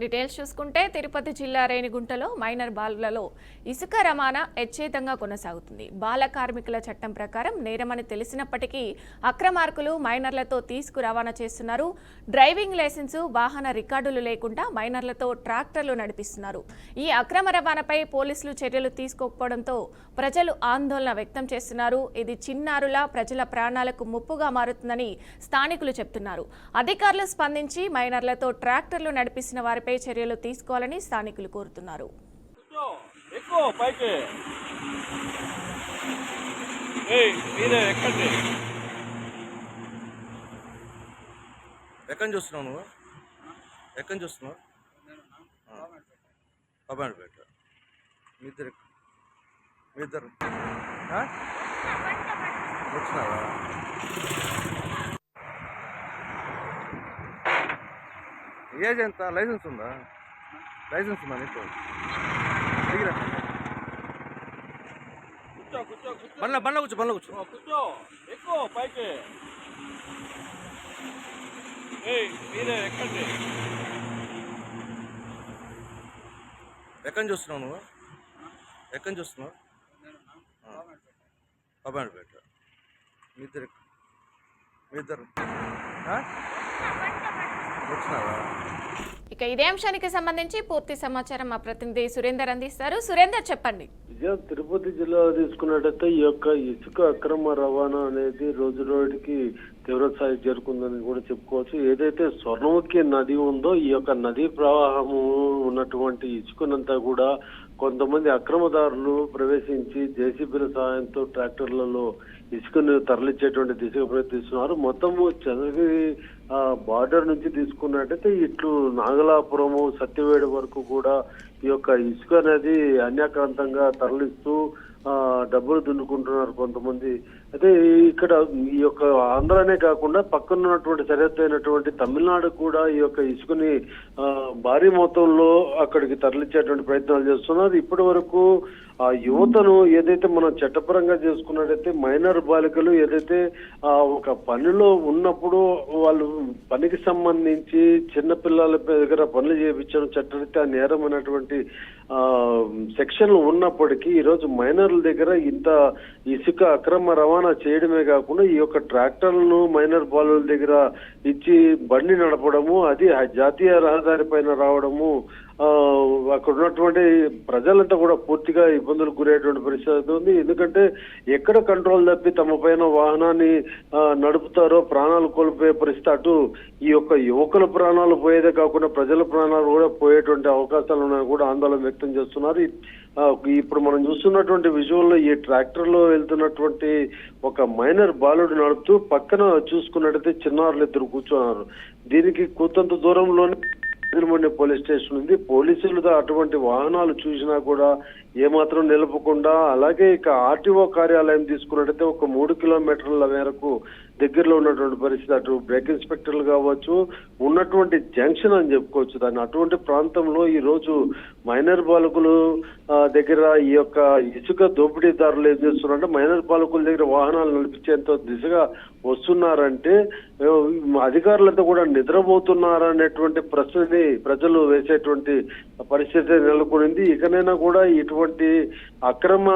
Details చూసుకుంటే తిరుపతి జిల్లా రేణిగుంటలో minor బాలులలో ఇసుక రవాణా యథేచ్ఛగా కొనసాగుతుంది. బాల కార్మికుల చట్టం ప్రకారం నేరమని తెలిసినప్పటికీ అక్రమార్కులు మైనర్లతో తీసుకు రవాణా చేస్తున్నారు. డ్రైవింగ్ లైసెన్సు, వాహన రికార్డులు లేకుండా మైనర్లతో ట్రాక్టర్లు నడిపిస్తున్నారు. ఈ అక్రమ రవాణాపై పోలీసులు చర్యలు తీసుకోకపోవడంతో ప్రజలు ఆందోళన వ్యక్తం చేస్తున్నారు. ఇది చిన్నారుల ప్రజల ప్రాణాలకు ముప్పుగా మారుతుందని స్థానికులు చెబుతున్నారు. అధికారులు స్పందించి మైనర్లతో ట్రాక్టర్లు నడిపిస్తున్న వారిపై చర్యలు తీసుకోవాలని స్థానికులు కోరుతున్నారు. ఎక్కడి చూస్తున్నావు నువ్వు? ఎక్కడి చూస్తున్నావు? అబ్బాయిపేట. మీ ఇద్దరు వచ్చినావా? ఏజ్ ఎంత? లైసెన్స్ ఉందా? లైసెన్స్ ఉందా నీకు? దిగిరా, బండ్లో కూర్చో. ఎక్కువ పైకి. ఎక్కడి చూస్తున్నావు నువ్వు? ఎక్కడి చూస్తున్నావు? అబ్బాయిపేట. మీ ఇద్దరు వచ్చినావా? ఇక ఇదే అంశానికి సంబంధించి పూర్తి సమాచారం మా ప్రతినిధి సురేందర్ అందిస్తారు. సురేందర్, చెప్పండి. తిరుపతి జిల్లాలో తీసుకున్నట్టయితే ఈ యొక్క ఇసుక అక్రమ రవాణా అనేది రోజు రోజుకి తీవ్ర స్థాయి చేరుకుందని కూడా చెప్పుకోవచ్చు. ఏదైతే స్వర్ణముఖి నది ఉందో ఈ యొక్క నదీ ప్రవాహము ఉన్నటువంటి ఇసుకనంతా కూడా కొంతమంది అక్రమదారులు ప్రవేశించి జేసీబీల సహాయంతో ట్రాక్టర్లలో ఇసుకను తరలించేటువంటి దిశగా ప్రయత్నిస్తున్నారు. మొత్తము చంద్రగిరి బార్డర్ నుంచి తీసుకున్నట్టయితే ఇట్లు నాగలాపురము, సత్యవేడు వరకు కూడా ఈ యొక్క ఇసుక అనేది అన్యాక్రాంతంగా తరలిస్తూ డబ్బులు దున్నుకుంటున్నారు కొంతమంది. అయితే ఇక్కడ ఈ యొక్క ఆంధ్రానే కాకుండా పక్కన ఉన్నటువంటి సరిహద్దు అయినటువంటి తమిళనాడు కూడా ఈ యొక్క ఇసుకని భారీ మొత్తంలో అక్కడికి తరలించేటువంటి ప్రయత్నాలు చేస్తున్నారు. ఇప్పటి వరకు ఆ యువతను ఏదైతే మనం చట్టపరంగా చేసుకున్నట్టయితే మైనర్ బాలికలు ఏదైతే ఒక పనిలో ఉన్నప్పుడు వాళ్ళు పనికి సంబంధించి చిన్నపిల్లల దగ్గర పనులు చేయించడం చట్టరీత్యా నేరం అనేటువంటి సెక్షన్లు ఉన్నప్పటికీ ఈరోజు మైనర్ల దగ్గర ఇంత ఇసుక అక్రమ రవాణా చేయడమే కాకుండా ఈ యొక్క ట్రాక్టర్లను మైనర్ బాలుల దగ్గర ఇచ్చి బండి నడపడము, అది జాతీయ రహదారి పైన రావడము, అక్కడ ఉన్నటువంటి ప్రజలంతా కూడా పూర్తిగా ఇబ్బందులకు గురయ్యేటువంటి పరిస్థితి ఉంది. ఎందుకంటే ఎక్కడ కంట్రోల్ తప్పి తమ పైన వాహనాన్ని నడుపుతారో ప్రాణాలు కోల్పోయే పరిస్థితి. అటు ఈ యొక్క యువకుల ప్రాణాలు పోయేదే కాకుండా ప్రజల ప్రాణాలు కూడా పోయేటువంటి అవకాశాలు ఉన్నాయని కూడా ఆందోళన వ్యక్తం చేస్తున్నారు. ఇప్పుడు మనం చూస్తున్నటువంటి విజువల్లో ఈ ట్రాక్టర్ లో వెళ్తున్నటువంటి ఒక మైనర్ బాలుడు నడుపుతూ పక్కన చూసుకున్నట్టయితే చిన్నారులు ఇద్దరు కూర్చున్నారు. దీనికి కూతంత దూరంలోనే పోలీస్ స్టేషన్ ఉంది. పోలీసులు అటువంటి వాహనాలు చూసినా కూడా ఏమాత్రం నిలపకుండా, అలాగే ఇక ఆర్టీఓ కార్యాలయం తీసుకున్నట్టయితే ఒక 3 కిలోమీటర్ల మేరకు దగ్గరలో ఉన్నటువంటి పరిస్థితి. అటు బ్రేక్ ఇన్స్పెక్టర్లు కావచ్చు, ఉన్నటువంటి జంక్షన్ అని చెప్పుకోవచ్చు దాన్ని. అటువంటి ప్రాంతంలో ఈ రోజు మైనర్ బాలకులు దగ్గర ఈ యొక్క ఇసుక దోపిడీదారులు ఏం చేస్తున్నారంటే మైనర్ బాలకుల దగ్గర వాహనాలు నడిపించేంత దిశగా వస్తున్నారంటే అధికారులంతా కూడా నిద్రపోతున్నారనేటువంటి ప్రశ్నని ప్రజలు వేసేటువంటి పరిస్థితి నెలకొనింది. ఇకనైనా కూడా ఇటువంటి అక్రమ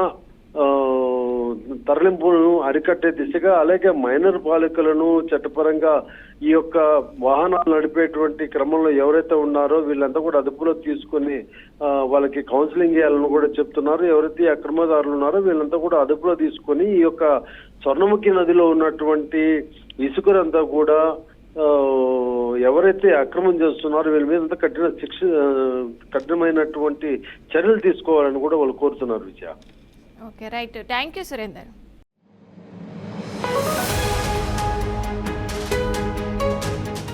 తరలింపులను అరికట్టే దిశగా, అలాగే మైనర్ బాలికలను చట్టపరంగా ఈ యొక్క వాహనాలు నడిపేటువంటి క్రమంలో ఎవరైతే ఉన్నారో వీళ్ళంతా కూడా అదుపులో తీసుకుని వాళ్ళకి కౌన్సిలింగ్ చేయాలని కూడా చెప్తున్నారు. ఎవరైతే అక్రమదారులు ఉన్నారో వీళ్ళంతా కూడా అదుపులో తీసుకొని ఈ యొక్క స్వర్ణముఖి నదిలో ఉన్నటువంటి ఇసుకనంతా కూడా ఎవరైతే అక్రమం చేస్తున్నారో వీళ్ళ మీద కఠినమైనటువంటి చర్యలు తీసుకోవాలని కూడా వాళ్ళు కోరుతున్నారు. Vijaya. Okay, right. Thank you Surender.